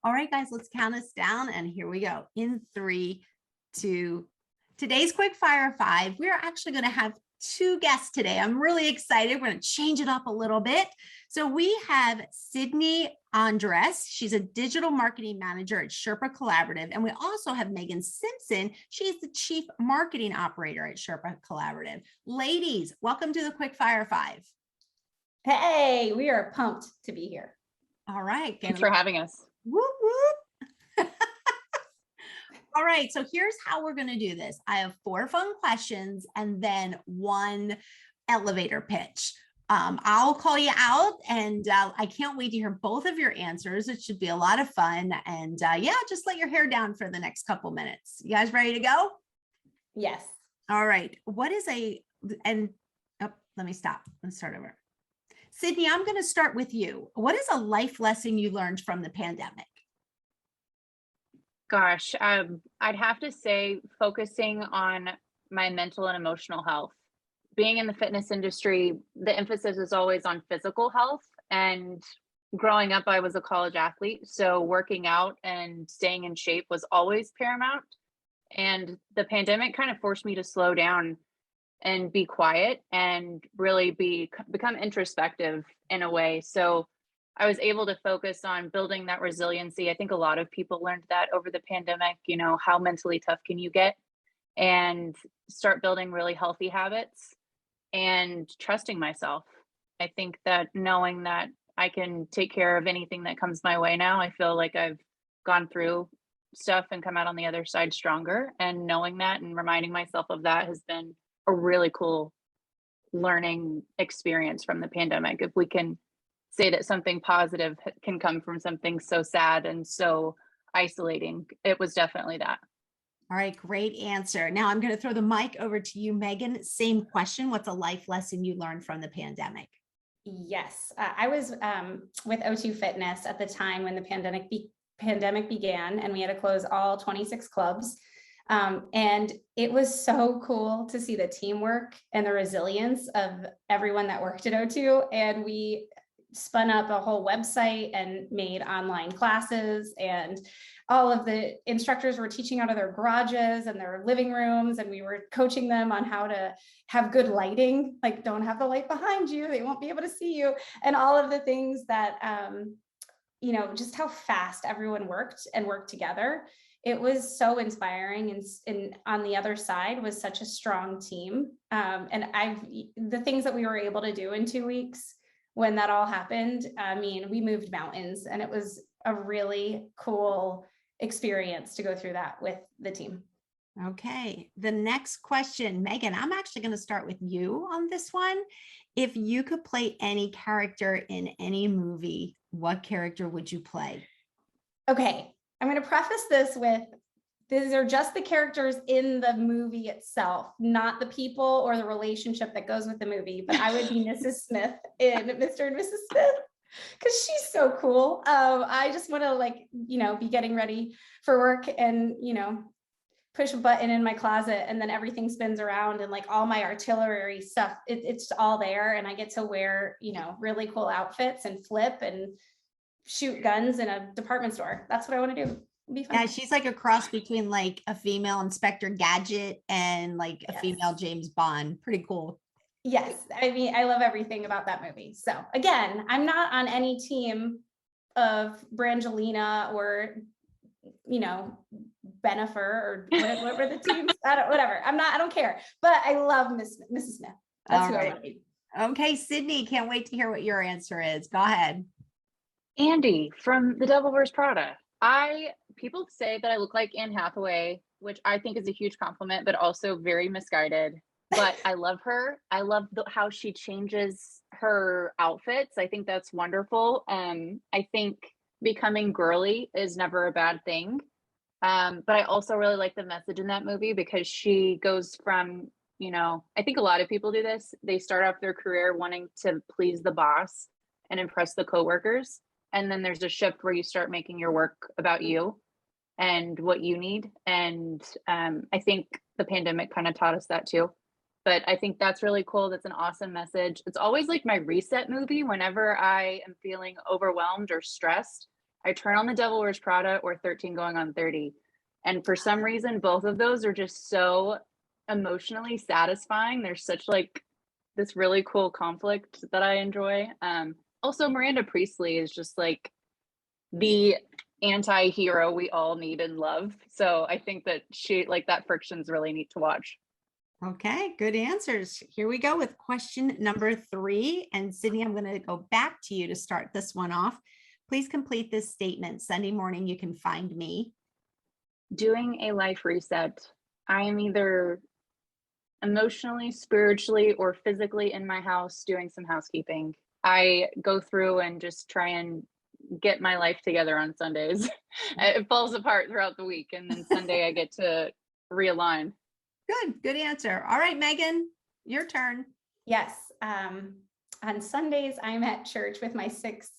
All right, guys, let's count us down. And here we go. In 3, 2, today's quick fire 5. We're actually going to have 2 guests today. I'm really excited. We're going to change it up a little bit. So we have Sydney Andress. She's a digital marketing manager at Sherpa Collaborative. And we also have Megan Simpson. She's the chief marketing operator at Sherpa Collaborative. Ladies, welcome to the quick fire 5. Hey, we are pumped to be here. All right. Thanks for having us. Whoop, whoop. All right, so here's how we're going to do this. I have 4 fun questions and then 1 elevator pitch. I'll call you out, and I can't wait to hear both of your answers. It should be a lot of fun. And yeah, just let your hair down for the next couple minutes. You guys ready to go? Yes. All right. What is let me stop. Let's start over. Sydney, I'm going to start with you. What is a life lesson you learned from the pandemic? Gosh, I'd have to say focusing on my mental and emotional health. Being in the fitness industry, the emphasis is always on physical health. And growing up, I was a college athlete. So working out and staying in shape was always paramount. And the pandemic kind of forced me to slow down and be quiet and really become introspective in a way. So I was able to focus on building that resiliency. I think a lot of people learned that over the pandemic, how mentally tough can you get, and start building really healthy habits and trusting myself. I think that knowing that I can take care of anything that comes my way now, I feel like I've gone through stuff and come out on the other side stronger. And knowing that and reminding myself of that has been a really cool learning experience from the pandemic. If we can say that something positive can come from something so sad and so isolating, it was definitely that. All right, great answer. Now I'm going to throw the mic over to you, Megan. Same question. What's a life lesson you learned from the pandemic? Yes, I was with O2 Fitness at the time when the pandemic began, and we had to close all 26 clubs. And it was so cool to see the teamwork and the resilience of everyone that worked at O2. And we spun up a whole website and made online classes, and all of the instructors were teaching out of their garages and their living rooms, and we were coaching them on how to have good lighting, like don't have the light behind you, they won't be able to see you, and all of the things that just how fast everyone worked together. It was so inspiring, and on the other side was such a strong team. And the things that we were able to do in 2 weeks when that all happened, we moved mountains, and it was a really cool experience to go through that with the team. Okay, the next question, Megan, I'm actually going to start with you on this one. If you could play any character in any movie, what character would you play? Okay, I'm going to preface this with, these are just the characters in the movie itself, not the people or the relationship that goes with the movie. But I would be Mrs. Smith in Mr. and Mrs. Smith, because she's so cool. I just want to be getting ready for work and, push a button in my closet, and then everything spins around, and all my artillery stuff, it's all there. And I get to wear, really cool outfits and flip and shoot guns in a department store. That's what I want to do. Yeah, she's like a cross between a female Inspector Gadget and a female James Bond. Pretty cool. Yes, I love everything about that movie. So again, I'm not on any team of Brangelina or Benifer or what were the teams? Whatever. I don't care. But I love Mrs. Smith. That's who I want to be. Okay, Sydney, can't wait to hear what your answer is. Go ahead. Andy from The Devil Wears Prada. People say that I look like Anne Hathaway, which I think is a huge compliment, but also very misguided. But I love her. I love how she changes her outfits. I think that's wonderful. I think becoming girly is never a bad thing. But I also really like the message in that movie, because she goes from, I think a lot of people do this. They start off their career wanting to please the boss and impress the coworkers. And then there's a shift where you start making your work about you and what you need. And I think the pandemic kind of taught us that too. But I think that's really cool. That's an awesome message. It's always my reset movie whenever I am feeling overwhelmed or stressed. I turn on The Devil Wears Prada or 13 Going on 30. And for some reason, both of those are just so emotionally satisfying. There's such like this really cool conflict that I enjoy. Also, Miranda Priestley is just like the anti-hero we all need and love. So I think that that friction's really neat to watch. Okay, good answers. Here we go with question number 3. And Sydney, I'm going to go back to you to start this one off. Please complete this statement. Sunday morning, you can find me doing a life reset. I am either emotionally, spiritually, or physically in my house doing some housekeeping. I go through and just try and get my life together on Sundays. It falls apart throughout the week, and then Sunday I get to realign. Good answer. All right, Megan, your turn. Yes. On Sundays, I'm at church with my 6th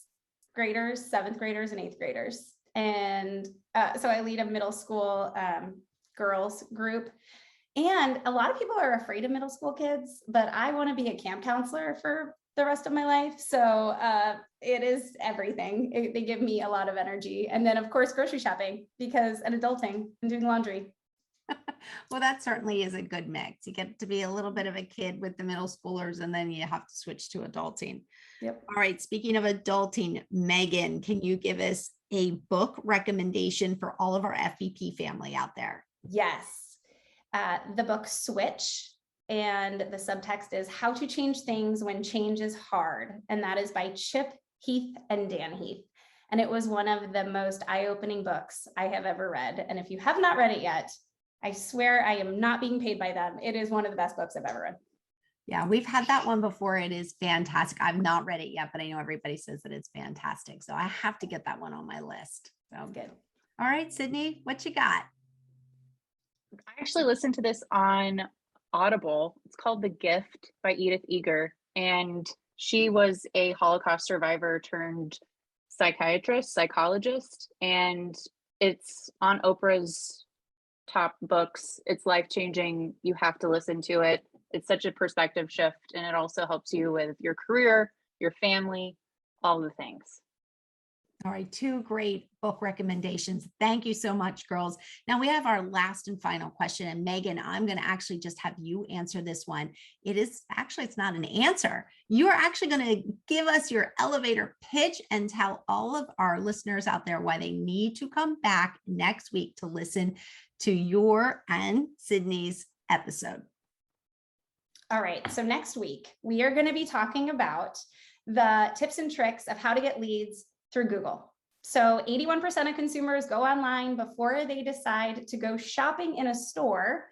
graders, 7th graders, and 8th graders. And so I lead a middle school girls group. And a lot of people are afraid of middle school kids, but I want to be a camp counselor for the rest of my life. So it is everything. They give me a lot of energy. And then, of course, grocery shopping and adulting and doing laundry. Well, that certainly is a good mix. You get to be a little bit of a kid with the middle schoolers, and then you have to switch to adulting. Yep. All right. Speaking of adulting, Megan, can you give us a book recommendation for all of our FVP family out there? Yes. The book Switch, and the subtext is How to Change Things When Change is Hard. And that is by Chip Heath and Dan Heath. And it was one of the most eye-opening books I have ever read. And if you have not read it yet, I swear I am not being paid by them. It is one of the best books I've ever read. Yeah, we've had that one before. It is fantastic. I've not read it yet, but I know everybody says that it's fantastic. So I have to get that one on my list. So Good. All right, Sydney, what you got? I actually listened to this on Audible. It's called The Gift by Edith Eger. And she was a Holocaust survivor turned psychologist. And it's on Oprah's top books. It's life-changing. You have to listen to it. It's such a perspective shift. And it also helps you with your career, your family, all the things. All right, 2 great book recommendations. Thank you so much, girls. Now we have our last and final question. And Megan, I'm going to actually just have you answer this one. It's not an answer. You are actually going to give us your elevator pitch and tell all of our listeners out there why they need to come back next week to listen to your and Sydney's episode. All right, so next week, we are going to be talking about the tips and tricks of how to get leads through Google. So 81% of consumers go online before they decide to go shopping in a store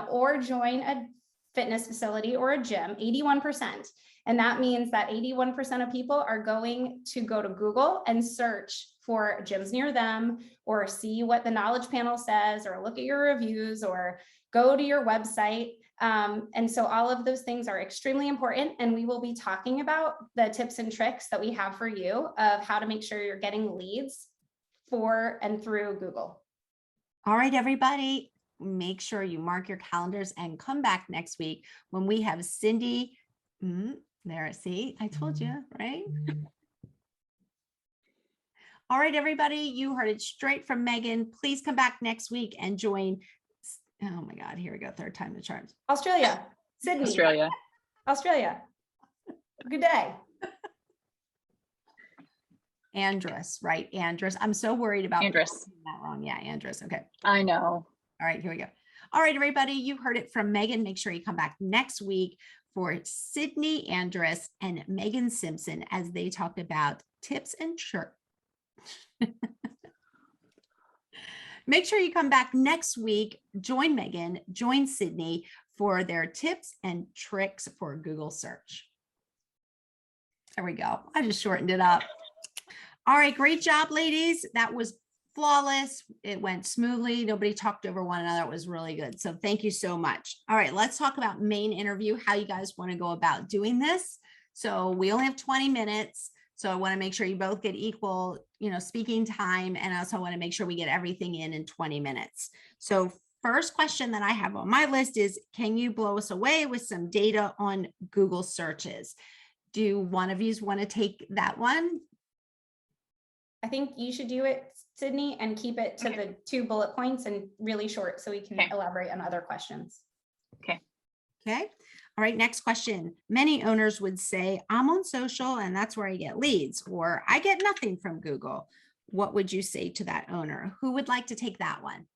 or join a fitness facility or a gym, 81%. And that means that 81% of people are going to go to Google and search for gyms near them, or see what the knowledge panel says, or look at your reviews, or go to your website. And so all of those things are extremely important. And we will be talking about the tips and tricks that we have for you of how to make sure you're getting leads for and through Google. All right, everybody, make sure you mark your calendars and come back next week when we have Cindy. See, I told you, right? All right, everybody, you heard it straight from Megan. Please come back next week and join. Oh my God, here we go. 3rd time the charms. Australia, Sydney. Australia. Good day. Andress, right? Andress. I'm so worried about Andress. That wrong. Yeah, Andress. Okay. I know. All right, here we go. All right, everybody, you heard it from Megan. Make sure you come back next week for Sydney Andress and Megan Simpson as they talk about tips and tricks. Make sure you come back next week. Join Megan, join Sydney for their tips and tricks for Google search. There we go. I just shortened it up. All right, great job, ladies. That was flawless. It went smoothly. Nobody talked over one another. It was really good. So thank you so much. All right, let's talk about main interview, how you guys want to go about doing this. So we only have 20 minutes. So I want to make sure you both get equal, speaking time. And I also want to make sure we get everything in 20 minutes. So first question that I have on my list is, can you blow us away with some data on Google searches? Do one of you want to take that one? I think you should do it, Sydney, and keep it to Okay. the 2 bullet points and really short so we can Okay. elaborate on other questions. Okay. All right. Next question. Many owners would say, I'm on social and that's where I get leads, or I get nothing from Google. What would you say to that owner? Who would like to take that one?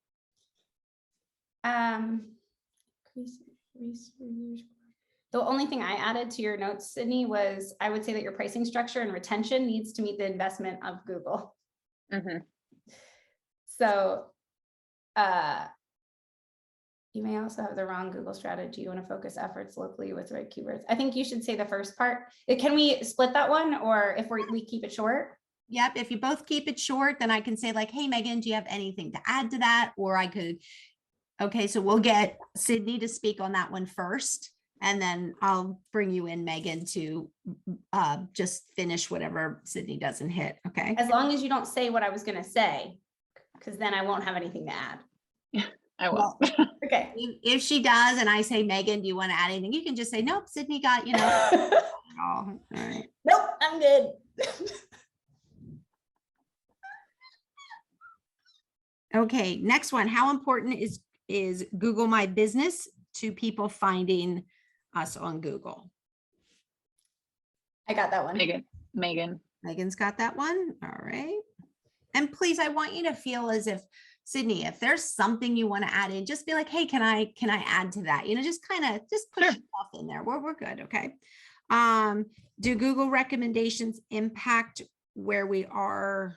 The only thing I added to your notes, Sydney, was I would say that your pricing structure and retention needs to meet the investment of Google. Mhm. So you may also have the wrong Google strategy. You want to focus efforts locally with the right keywords. I think you should say the first part. Can we split that one, or if we keep it short? Yep. If you both keep it short, then I can say like, hey, Megan, do you have anything to add to that? Or I could, okay, so we'll get Sydney to speak on that one first. And then I'll bring you in, Megan, to just finish whatever Sydney doesn't hit. Okay. As long as you don't say what I was going to say, because then I won't have anything to add. I will. Well, Okay. if she does, and I say, Megan, do you want to add anything? You can just say, nope, Sydney got, you know. All right. Nope, I'm good. Okay, next one. How important is Google My Business to people finding us on Google? I got that one. Megan. Megan's got that one. All right. And please, I want you to feel as if, Sydney, if there's something you want to add in, just be like, hey, can I add to that? You know, just kind of just put Sure. yourself in there. We're good. Okay. Do Google recommendations impact where we are?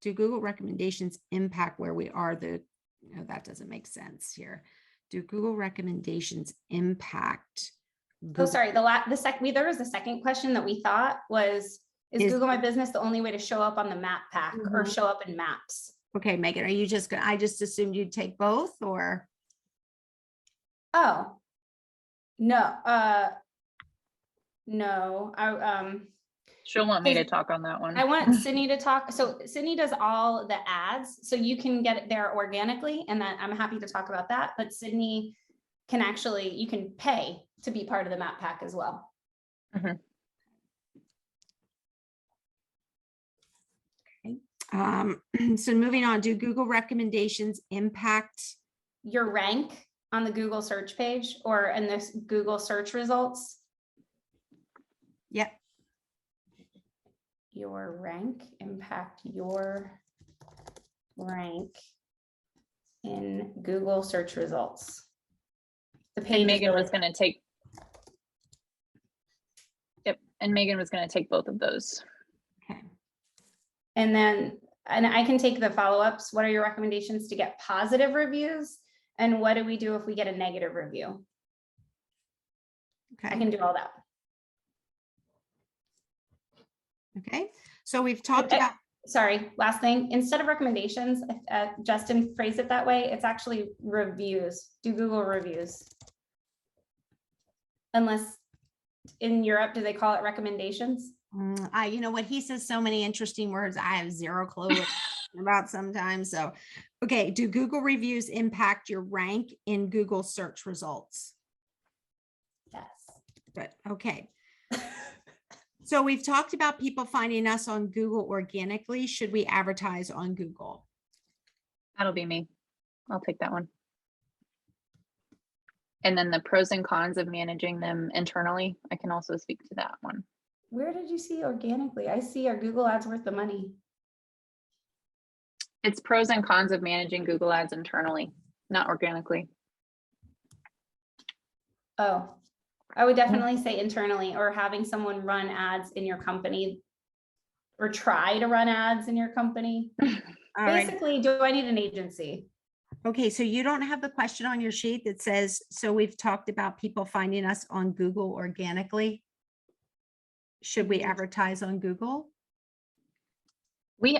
Do Google recommendations impact where we are? No, that doesn't make sense here. Do Google recommendations impact? Oh, sorry. There was a second question that we thought was, is Google My Business the only way to show up on the map pack or show up in maps? Okay, Megan, are you just gonna, I just assumed you'd take both, or? Oh, no, no, She'll want me to talk on that one. I want Sydney to talk. So Sydney does all the ads, so you can get it there organically, and then I'm happy to talk about that. But Sydney can actually, you can pay to be part of the map pack as well. Mhm. So moving on, do Google recommendations impact? Your rank on the Google search page or in this Google search results? Yep. Your rank, impact your rank in Google search results. The page And Megan was going to take. Yep. And Megan was going to take both of those. Okay. And then, and I can take the follow-ups. What are your recommendations to get positive reviews? And what do we do if we get a negative review? Okay. I can do all that. Okay. So we've talked about. Sorry, last thing, instead of recommendations, Justin phrased it that way. It's actually reviews. Do Google reviews. Unless in Europe, do they call it recommendations? You know what, he says so many interesting words. I have zero clue about sometimes. So, okay. Do Google reviews impact your rank in Google search results? Yes. Good. Okay. So we've talked about people finding us on Google organically. Should we advertise on Google? That'll be me. I'll take that one. And then the pros and cons of managing them internally, I can also speak to that one. Where did you see organically? I see our Google ads worth the money. It's pros and cons of managing Google ads internally, not organically. Oh, I would definitely say internally, or having someone run ads in your company or try to run ads in your company. All right. Basically, do I need an agency? Okay, so you don't have the question on your sheet that says, so we've talked about people finding us on Google organically. Should we advertise on Google?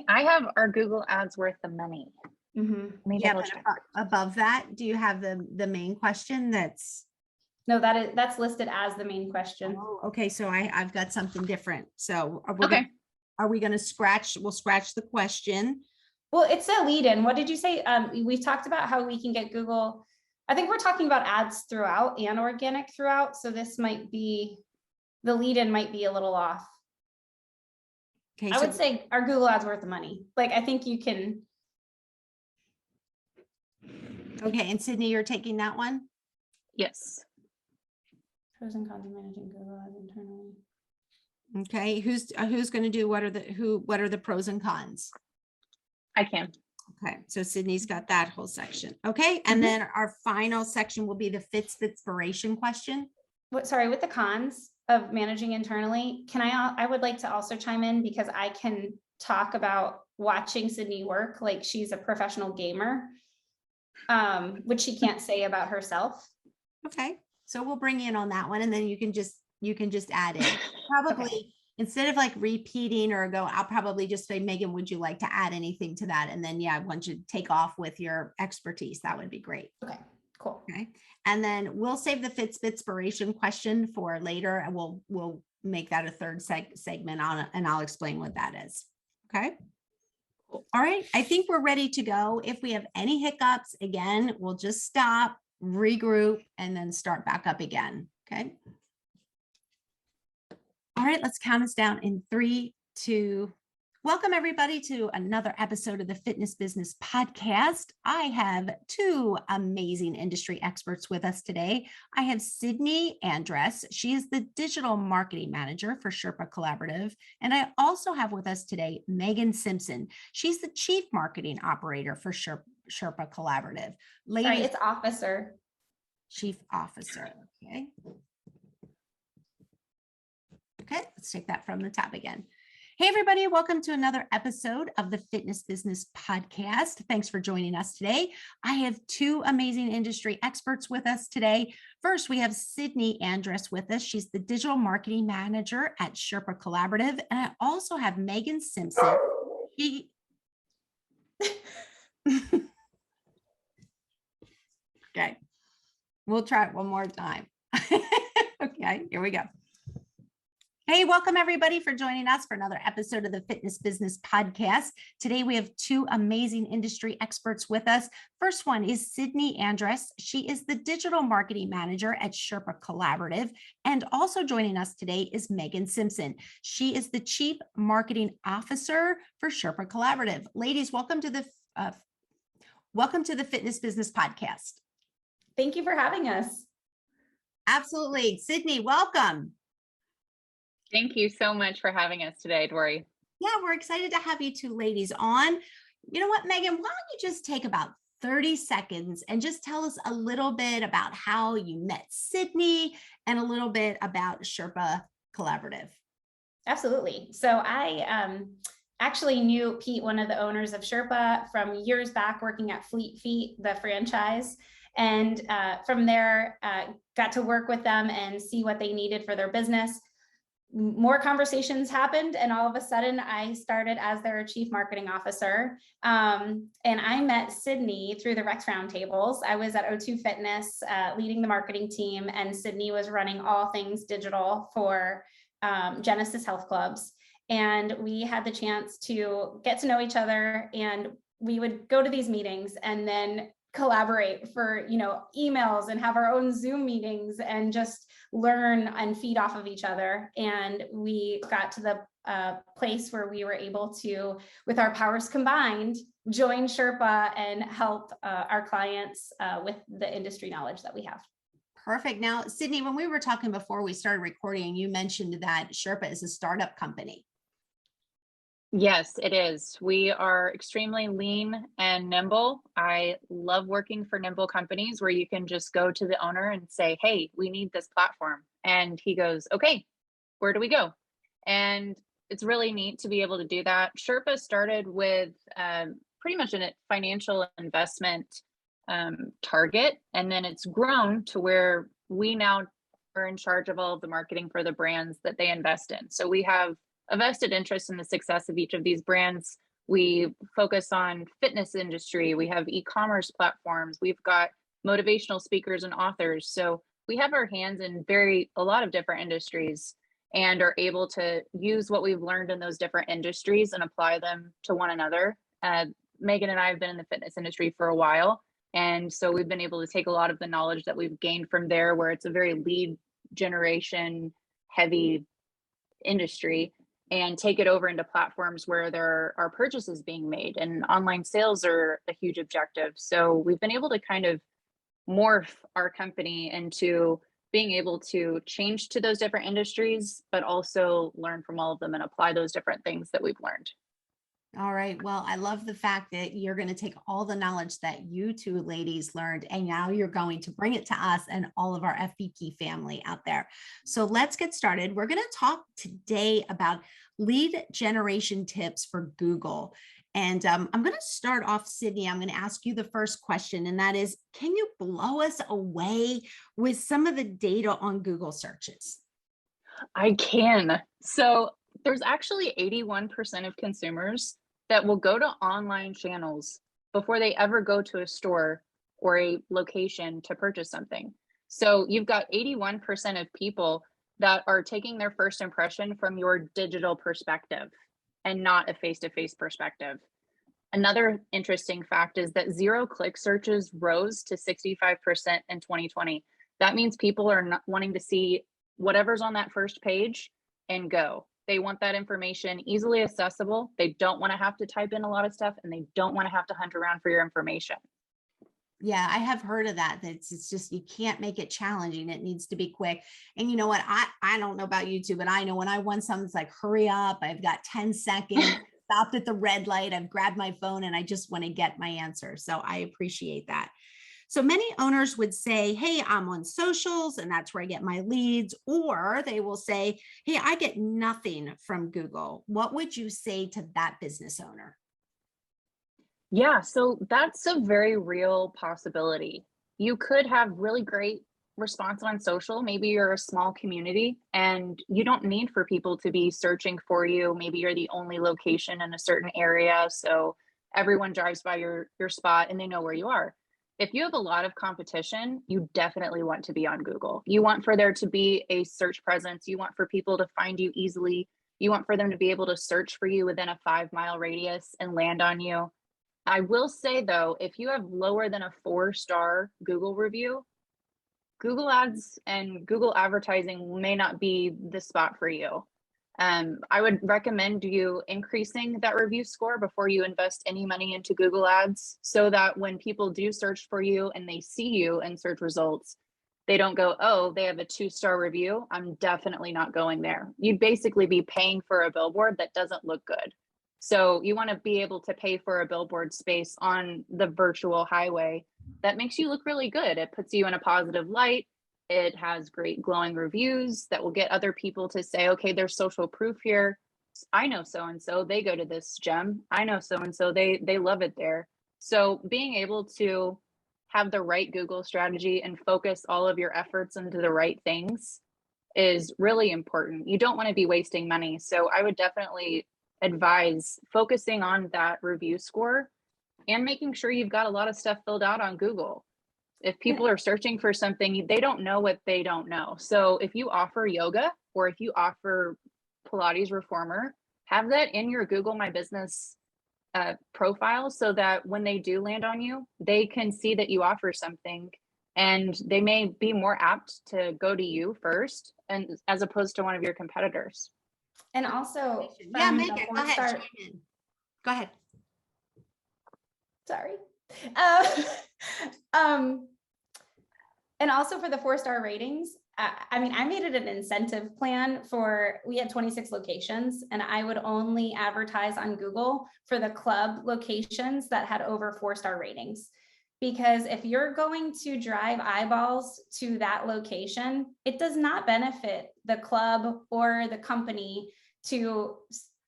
I have our Google ads worth the money. Mm-hmm. Let me Yeah, double but check. above that, do you have the main question that's? No, that's listed as the main question. Oh, okay, so I've got something different. So are we gonna scratch? We'll scratch the question. Well, it's a lead in. What did you say? We've talked about how we can get Google. I think we're talking about ads throughout and organic throughout. So this might be, the lead in might be a little off. Okay. I would say our Google ads worth the money. Like, I think you can. Okay. And Sydney, you're taking that one? Yes. Pros and cons of managing Google ads internally. Okay. Who's going to do what are the pros and cons? I can. Okay. So Sydney's got that whole section. Okay. And then our final section will be the Fitspiration question. Sorry, with the cons of managing internally, I would like to also chime in because I can talk about watching Sydney work like she's a professional gamer, which she can't say about herself. Okay. So we'll bring you in on that one, and then you can just add in. Probably okay. Instead of like repeating or I'll probably just say, Megan, would you like to add anything to that? And then, yeah, once you take off with your expertise, that would be great. Okay, cool. Okay. And then we'll save the Fitspiration question for later, and we'll make that a third segment on it, and I'll explain what that is. Okay. All right. I think we're ready to go. If we have any hiccups, again, we'll just stop, regroup, and then start back up again. Okay. All right, let's count us down in 3, 2. Welcome everybody to another episode of the Fitness Business Podcast. I have 2 amazing industry experts with us today. I have Sydney Andress. She is the digital marketing manager for Sherpa Collaborative. And I also have with us today Megan Simpson. She's the chief marketing operator for Sherpa Collaborative. Ladies, sorry, it's officer. Chief officer. Okay. Okay, let's take that from the top again. Hey, everybody, welcome to another episode of the Fitness Business Podcast. Thanks for joining us today. I have 2 amazing industry experts with us today. First, we have Sydney Andress with us. She's the digital marketing manager at Sherpa Collaborative. And I also have Megan Simpson. Okay, we'll try it one more time. Okay, here we go. Hey, welcome everybody for joining us for another episode of the Fitness Business Podcast. Today we have 2 amazing industry experts with us. First one is Sydney Andress. She is the digital marketing manager at Sherpa Collaborative. And also joining us today is Megan Simpson. She is the chief marketing officer for Sherpa Collaborative. Ladies, welcome to the Fitness Business Podcast. Thank you for having us. Absolutely. Sydney, welcome. Thank you so much for having us today, Dori. Yeah, we're excited to have you 2 ladies on. You know what, Megan, why don't you just take about 30 seconds and just tell us a little bit about how you met Sydney and a little bit about Sherpa Collaborative. Absolutely. So I actually knew Pete, one of the owners of Sherpa, from years back working at Fleet Feet, the franchise. And from there, got to work with them and see what they needed for their business. More conversations happened, and all of a sudden I started as their chief marketing officer. And I met Sydney through the Rex Roundtables. I was at O2 Fitness leading the marketing team, and Sydney was running all things digital for Genesis Health Clubs. And we had the chance to get to know each other, and we would go to these meetings and then collaborate for, emails and have our own Zoom meetings and just learn and feed off of each other. And we got to the place where we were able to, with our powers combined, join Sherpa and help our clients with the industry knowledge that we have. Perfect. Now, Sydney, when we were talking before we started recording, you mentioned that Sherpa is a startup company. Yes, it is. We are extremely lean and nimble. I love working for nimble companies where you can just go to the owner and say, hey, we need this platform. And he goes, okay, where do we go? And it's really neat to be able to do that. Sherpa started with pretty much a financial investment target. And then it's grown to where we now are in charge of all of the marketing for the brands that they invest in. So we have a vested interest in the success of each of these brands. We focus on fitness industry. We have e-commerce platforms. We've got motivational speakers and authors. So we have our hands in a lot of different industries and are able to use what we've learned in those different industries and apply them to one another. Megan and I have been in the fitness industry for a while. And so we've been able to take a lot of the knowledge that we've gained from there, where it's a very lead generation heavy industry, and take it over into platforms where there are purchases being made, and online sales are a huge objective. So we've been able to kind of morph our company into being able to change to those different industries, but also learn from all of them and apply those different things that we've learned. All right. Well, I love the fact that you're going to take all the knowledge that you two ladies learned, and now you're going to bring it to us and all of our FBP family out there. So let's get started. We're going to talk today about lead generation tips for Google. And I'm going to start off, Sydney. I'm going to ask you the first question, and that is, can you blow us away with some of the data on Google searches? I can. So there's actually 81% of consumers that will go to online channels before they ever go to a store or a location to purchase something. So you've got 81% of people that are taking their first impression from your digital perspective and not a face-to-face perspective. Another interesting fact is that zero-click searches rose to 65% in 2020. That means people are not wanting to see whatever's on that first page and go. They want that information easily accessible. They don't want to have to type in a lot of stuff, and they don't want to have to hunt around for your information. Yeah, I have heard of that. It's just, you can't make it challenging. It needs to be quick. And you know what? I don't know about you two, but I know when I want something, it's like, hurry up. I've got 10 seconds, stopped at the red light. I've grabbed my phone and I just want to get my answer. So I appreciate that. So many owners would say, hey, I'm on socials and that's where I get my leads. Or they will say, hey, I get nothing from Google. What would you say to that business owner? Yeah, so that's a very real possibility. You could have really great response on social. Maybe you're a small community and you don't need for people to be searching for you. Maybe you're the only location in a certain area, so everyone drives by your spot and they know where you are. If you have a lot of competition, you definitely want to be on Google. You want for there to be a search presence. You want for people to find you easily. You want for them to be able to search for you within a 5-mile radius and land on you. I will say though, if you have lower than a 4-star Google review, Google Ads and Google advertising may not be the spot for you. I would recommend you increasing that review score before you invest any money into Google Ads, so that when people do search for you and they see you in search results, they don't go, oh, they have a 2-star review, I'm definitely not going there. You'd basically be paying for a billboard that doesn't look good. So you want to be able to pay for a billboard space on the virtual highway that makes you look really good. It puts you in a positive light. It has great glowing reviews that will get other people to say, okay, there's social proof here. I know so-and-so, they go to this gym. I know so-and-so, they love it there. So being able to have the right Google strategy and focus all of your efforts into the right things is really important. You don't want to be wasting money. So I would definitely advise focusing on that review score and making sure you've got a lot of stuff filled out on Google. If people are searching for something, they don't know what they don't know. So if you offer yoga or if you offer Pilates reformer, have that in your Google My Business profile, so that when they do land on you, they can see that you offer something, and they may be more apt to go to you first, and as opposed to one of your competitors. And also, Yeah, Megan, go ahead. Go ahead. Sorry. And also for the 4-star ratings, I mean, I made it an incentive plan we had 26 locations, and I would only advertise on Google for the club locations that had over 4-star ratings. Because if you're going to drive eyeballs to that location, it does not benefit the club or the company to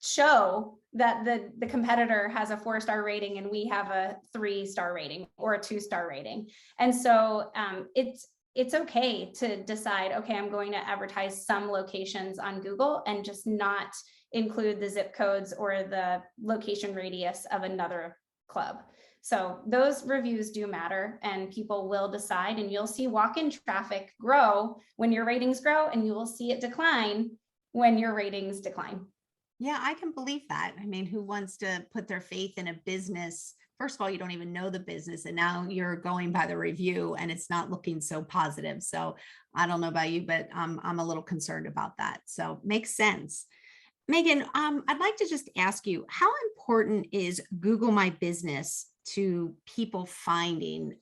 show that the competitor has a 4-star rating and we have a 3-star rating or a 2-star rating. And so it's okay to decide, okay, I'm going to advertise some locations on Google and just not include the zip codes or the location radius of another club. So those reviews do matter, and people will decide, and you'll see walk-in traffic grow when your ratings grow, and you will see it decline when your ratings decline. Yeah, I can believe that. I mean, who wants to put their faith in a business? First of all, you don't even know the business, and now you're going by the review and it's not looking so positive. So I don't know about you, but I'm a little concerned about that. So makes sense. Megan, I'd like to just ask you, how important is Google My Business to people finding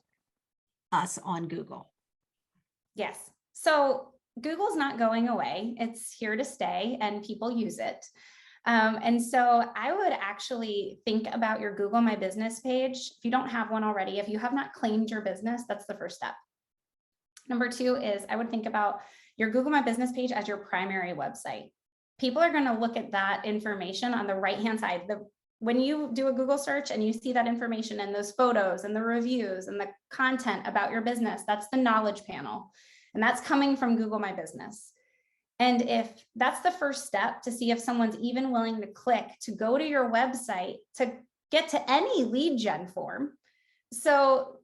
us on Google? Yes. So Google's not going away. It's here to stay and people use it. And so I would actually think about your Google My Business page. If you don't have one already, if you have not claimed your business, that's the first step. Number two is I would think about your Google My Business page as your primary website. People are going to look at that information on the right-hand side. When you do a Google search and you see that information and those photos and the reviews and the content about your business, that's the knowledge panel. And that's coming from Google My Business. And if that's the first step to see if someone's even willing to click to go to your website to get to any lead gen form. So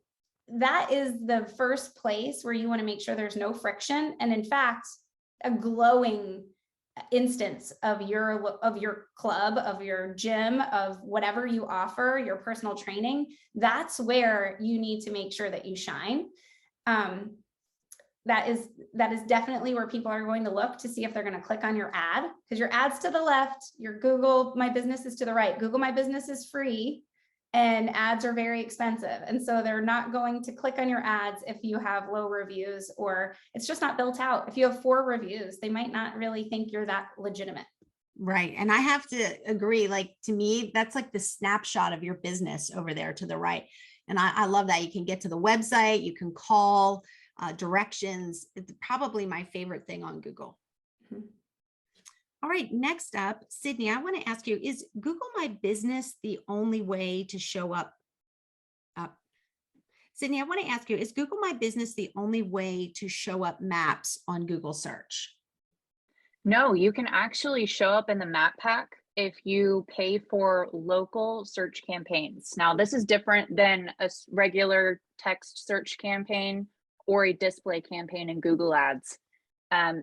that is the first place where you want to make sure there's no friction. And in fact, a glowing instance of your club, of your gym, of whatever you offer, your personal training, that's where you need to make sure that you shine. That is definitely where people are going to look to see if they're going to click on your ad, because your ad's to the left, your Google My Business is to the right. Google My Business is free and ads are very expensive. And so they're not going to click on your ads if you have low reviews or it's just not built out. If you have 4 reviews, they might not really think you're that legitimate. Right. And I have to agree, like to me, that's like the snapshot of your business over there to the right. And I love that you can get to the website, you can call, directions. It's probably my favorite thing on Google. Mhm. All right, next up, Sydney, I want to ask you, is Google My Business the only way to show up? Sydney, I want to ask you, is Google My Business the only way to show up maps on Google search? No, you can actually show up in the map pack if you pay for local search campaigns. Now, this is different than a regular text search campaign or a display campaign in Google Ads.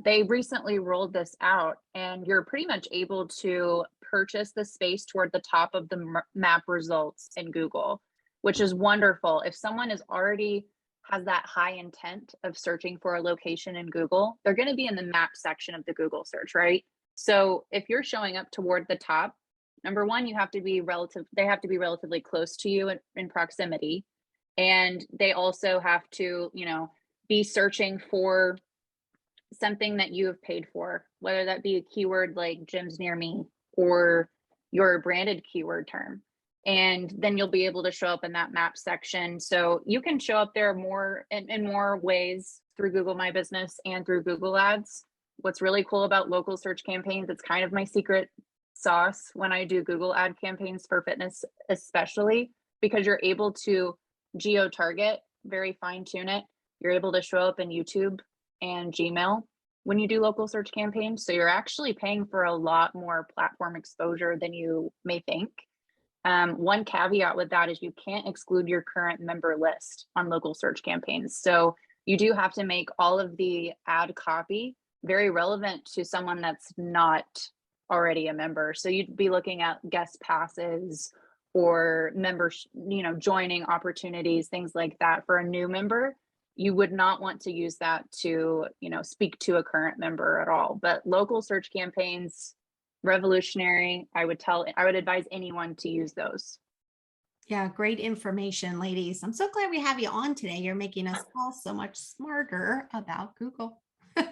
They recently rolled this out, and you're pretty much able to purchase the space toward the top of the map results in Google, which is wonderful. If someone is already has that high intent of searching for a location in Google, they're going to be in the map section of the Google search, right? So if you're showing up toward the top, number one, they have to be relatively close to you in proximity. And they also have to, be searching for something that you have paid for, whether that be a keyword like gyms near me or your branded keyword term. And then you'll be able to show up in that map section. So you can show up there more in more ways through Google My Business and through Google Ads. What's really cool about local search campaigns, it's kind of my secret sauce when I do Google ad campaigns for fitness, especially because you're able to geo-target, very fine-tune it. You're able to show up in YouTube and Gmail when you do local search campaigns. So you're actually paying for a lot more platform exposure than you may think. One caveat with that is you can't exclude your current member list on local search campaigns. So you do have to make all of the ad copy very relevant to someone that's not already a member. So you'd be looking at guest passes or members, joining opportunities, things like that for a new member. You would not want to use that to, speak to a current member at all. But local search campaigns, revolutionary. I would advise anyone to use those. Yeah, great information, ladies. I'm so glad we have you on today. You're making us all so much smarter about Google. All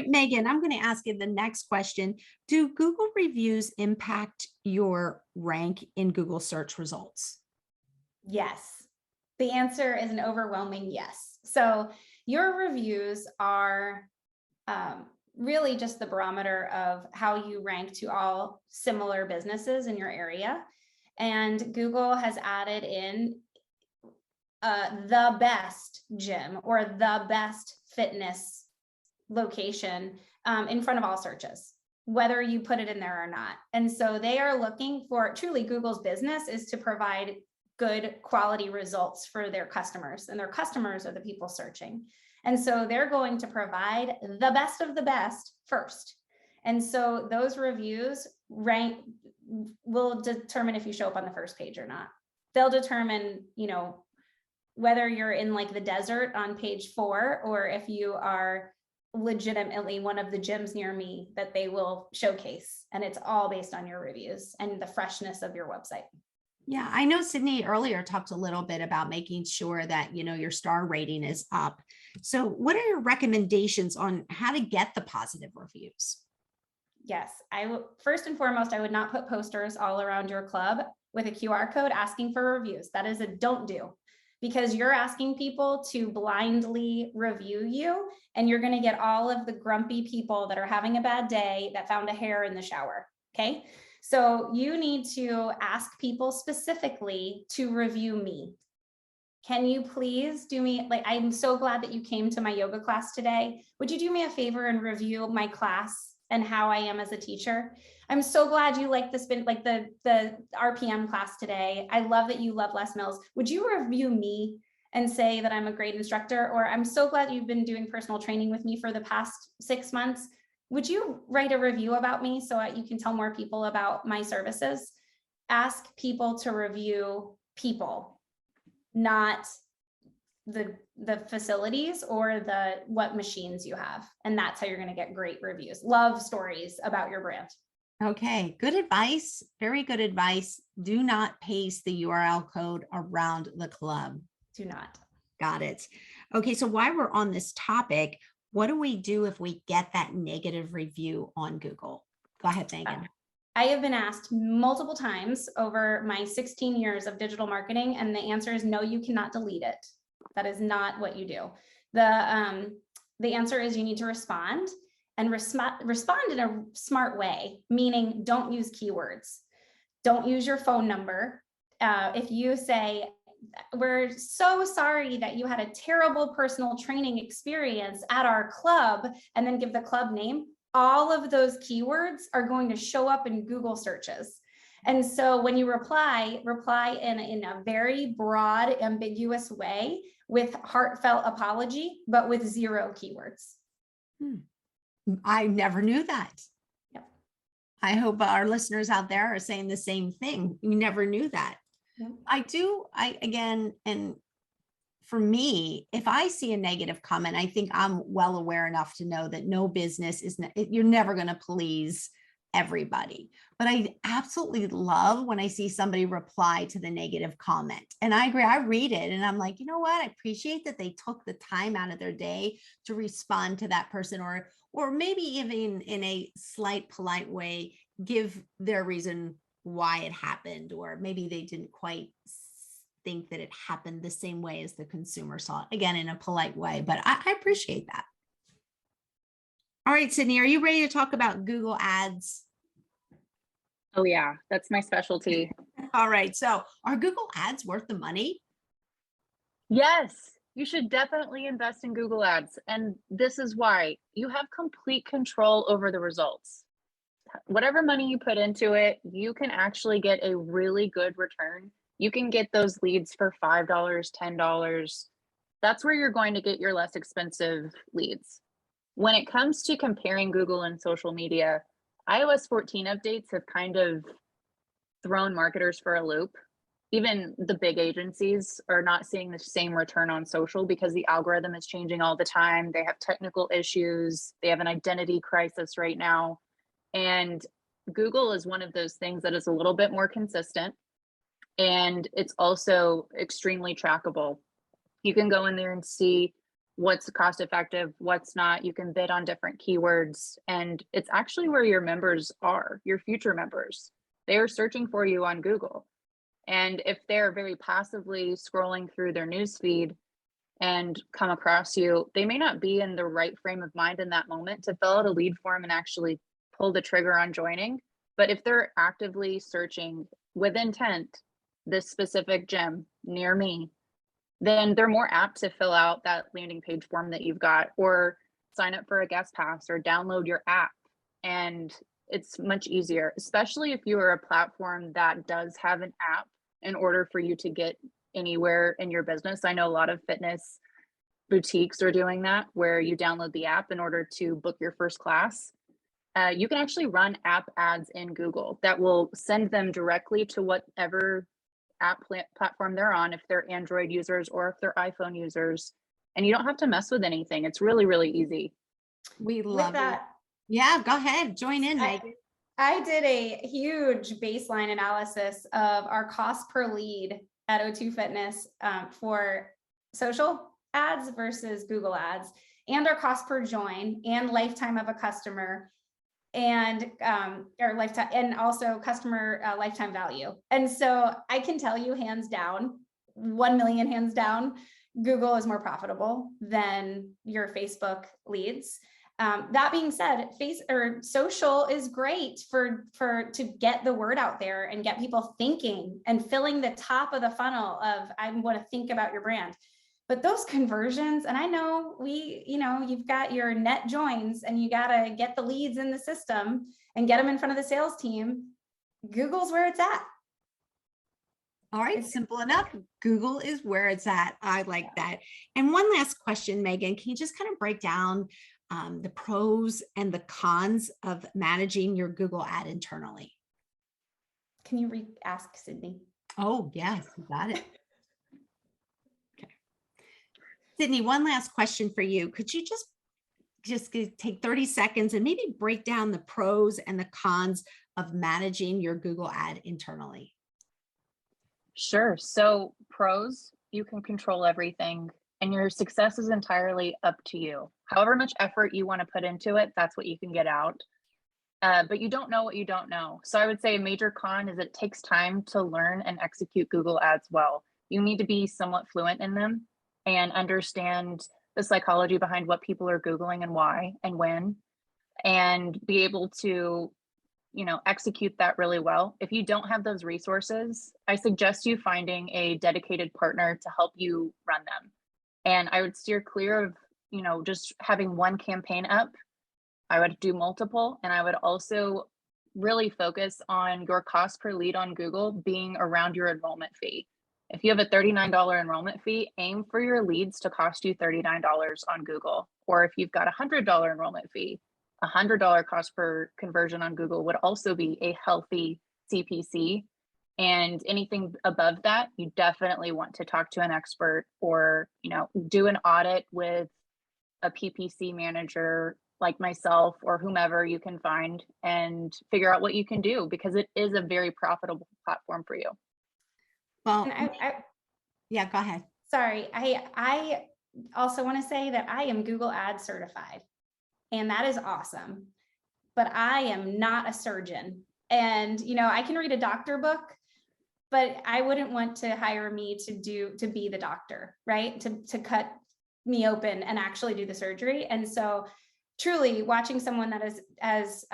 right, Megan, I'm going to ask you the next question. Do Google reviews impact your rank in Google search results? Yes. The answer is an overwhelming yes. So your reviews are really just the barometer of how you rank to all similar businesses in your area. And Google has added in the best gym or the best fitness location in front of all searches, whether you put it in there or not. And so they are looking for, truly Google's business is to provide good quality results for their customers, and their customers are the people searching. And so they're going to provide the best of the best first. And so those reviews will determine if you show up on the first page or not. They'll determine, whether you're in like the desert on page 4, or if you are legitimately one of the gyms near me that they will showcase. And it's all based on your reviews and the freshness of your website. Yeah, I know Sydney earlier talked a little bit about making sure that, your star rating is up. So what are your recommendations on how to get the positive reviews? Yes, first and foremost, I would not put posters all around your club with a QR code asking for reviews. That is a don't do, because you're asking people to blindly review you, and you're going to get all of the grumpy people that are having a bad day that found a hair in the shower. Okay. So you need to ask people specifically to review me. Can you please do me, I'm so glad that you came to my yoga class today. Would you do me a favor and review my class and how I am as a teacher? I'm so glad you like the RPM class today. I love that you love Les Mills. Would you review me and say that I'm a great instructor? Or I'm so glad you've been doing personal training with me for the past 6 months. Would you write a review about me so that you can tell more people about my services? Ask people to review people, not the facilities or what machines you have. And that's how you're going to get great reviews. Love stories about your brand. Okay, good advice. Very good advice. Do not paste the URL code around the club. Do not. Got it. Okay, so while we're on this topic, what do we do if we get that negative review on Google? Go ahead, Megan. I have been asked multiple times over my 16 years of digital marketing, and the answer is no, you cannot delete it. That is not what you do. The answer is you need to respond, and respond in a smart way, meaning don't use keywords. Don't use your phone number. If you say, we're so sorry that you had a terrible personal training experience at our club, and then give the club name, all of those keywords are going to show up in Google searches. And so when you reply in a very broad, ambiguous way with heartfelt apology, but with 0 keywords. I never knew that. Yep. I hope our listeners out there are saying the same thing. You never knew that. Yep. And for me, if I see a negative comment, I think I'm well aware enough to know that no business you're never going to please everybody. But I absolutely love when I see somebody reply to the negative comment. And I agree. I read it and I'm like, you know what? I appreciate that they took the time out of their day to respond to that person, or maybe even in a slight polite way, give their reason why it happened, or maybe they didn't quite think that it happened the same way as the consumer saw it, again, in a polite way, but I appreciate that. All right, Sydney, are you ready to talk about Google Ads? Oh yeah, that's my specialty. All right, so are Google Ads worth the money? Yes, you should definitely invest in Google Ads. And this is why: you have complete control over the results. Whatever money you put into it, you can actually get a really good return. You can get those leads for $5, $10. That's where you're going to get your less expensive leads. When it comes to comparing Google and social media, iOS 14 updates have kind of thrown marketers for a loop. Even the big agencies are not seeing the same return on social because the algorithm is changing all the time. They have technical issues. They have an identity crisis right now. And Google is one of those things that is a little bit more consistent. And it's also extremely trackable. You can go in there and see what's cost effective, what's not. You can bid on different keywords. And it's actually where your members are, your future members. They are searching for you on Google. And if they're very passively scrolling through their newsfeed and come across you, they may not be in the right frame of mind in that moment to fill out a lead form and actually pull the trigger on joining. But if they're actively searching with intent, this specific gym near me, then they're more apt to fill out that landing page form that you've got, or sign up for a guest pass, or download your app. And it's much easier, especially if you are a platform that does have an app in order for you to get anywhere in your business. I know a lot of fitness boutiques are doing that, where you download the app in order to book your first class. You can actually run app ads in Google that will send them directly to whatever app platform they're on, if they're Android users or if they're iPhone users. And you don't have to mess with anything. It's really, really easy. We With love it. that, Yeah, go ahead. Join in, I, Megan. I did a huge baseline analysis of our cost per lead at O2 Fitness for social ads versus Google ads, and our cost per join and lifetime of a customer, and or lifetime, and also customer lifetime value. And so I can tell you hands down, 1 million hands down, Google is more profitable than your Facebook leads. That being said, social is great to get the word out there and get people thinking and filling the top of the funnel of, I want to think about your brand. But those conversions, and I know you've got your net joins and you got to get the leads in the system and get them in front of the sales team. Google's where it's at. All right, simple enough. Google is where it's at. I like that. And one last question, Megan, can you just kind of break down the pros and the cons of managing your Google ad internally? Can you re-ask, Sydney? Oh, yes, you got it. Okay. Sydney, one last question for you. Could you just take 30 seconds and maybe break down the pros and the cons of managing your Google ad internally? Sure. So pros, you can control everything and your success is entirely up to you. However much effort you want to put into it, that's what you can get out. But you don't know what you don't know. So I would say a major con is it takes time to learn and execute Google ads well. You need to be somewhat fluent in them and understand the psychology behind what people are Googling and why and when, and be able to execute that really well. If you don't have those resources, I suggest you finding a dedicated partner to help you run them. And I would steer clear of, just having one campaign up. I would do multiple, and I would also really focus on your cost per lead on Google being around your enrollment fee. If you have a $39 enrollment fee, aim for your leads to cost you $39 on Google. Or if you've got a $100 enrollment fee, $100 cost per conversion on Google would also be a healthy CPC. And anything above that, you definitely want to talk to an expert or, do an audit with a PPC manager like myself or whomever you can find and figure out what you can do, because it is a very profitable platform for you. Well, And yeah, go ahead. sorry, I also want to say that I am Google Ads certified, and that is awesome. But I am not a surgeon, and I can read a doctor book, but I wouldn't want to hire me to be the doctor, right? To cut me open and actually do the surgery. And so truly watching someone that is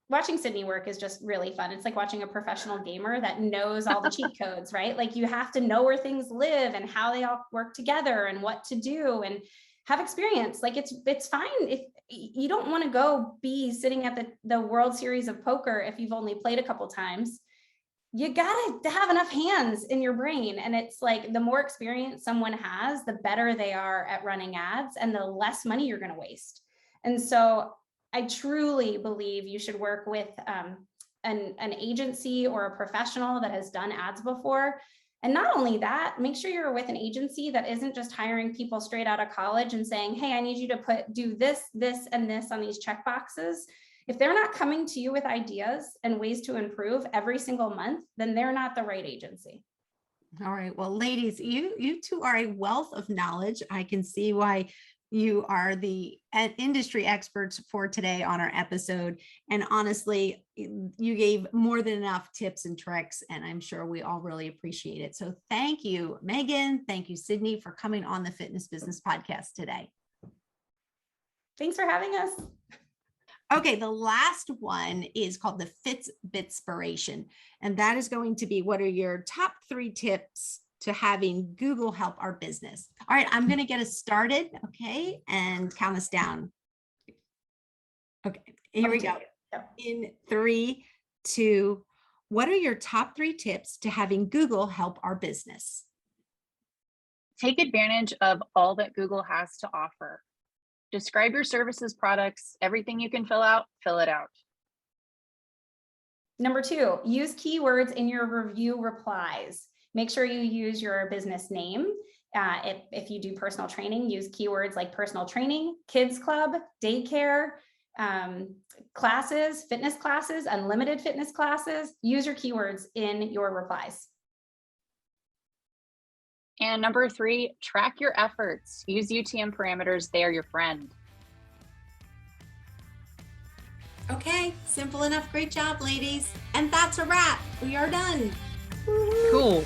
watching Sydney work is just really fun. It's like watching a professional gamer that knows all the cheat codes, right? Like you have to know where things live and how they all work together and what to do and have experience. Like it's fine if you don't want to go be sitting at the World Series of Poker if you've only played a couple times. You gotta have enough hands in your brain. And it's like the more experience someone has, the better they are at running ads and the less money you're going to waste. And so I truly believe you should work with an agency or a professional that has done ads before. And not only that, make sure you're with an agency that isn't just hiring people straight out of college and saying, hey, I need you to do this, this, and this on these check boxes. If they're not coming to you with ideas and ways to improve every single month, then they're not the right agency. All right. Well, ladies, you two are a wealth of knowledge. I can see why you are the industry experts for today on our episode. And honestly, you gave more than enough tips and tricks, and I'm sure we all really appreciate it. So thank you, Megan. Thank you, Sydney, for coming on the Fitness Business Podcast today. Thanks for having us. Okay, the last one is called the Fitspiration, and that is going to be, what are your top 3 tips to having Google help our business? All right, I'm going to get us started, okay, and count us down. Okay, here we go. In 3, 2, what are your top 3 tips to having Google help our business? Take advantage of all that Google has to offer. Describe your services, products, everything you can fill it out. Number 2, use keywords in your review replies. Make sure you use your business name If you do personal training, use keywords like personal training, kids club, daycare, classes, fitness classes, unlimited fitness classes. Use your keywords in your replies. And number 3, track your efforts. Use UTM parameters. They are your friend. Okay, simple enough. Great job, ladies. And that's a wrap. We are done. Cool.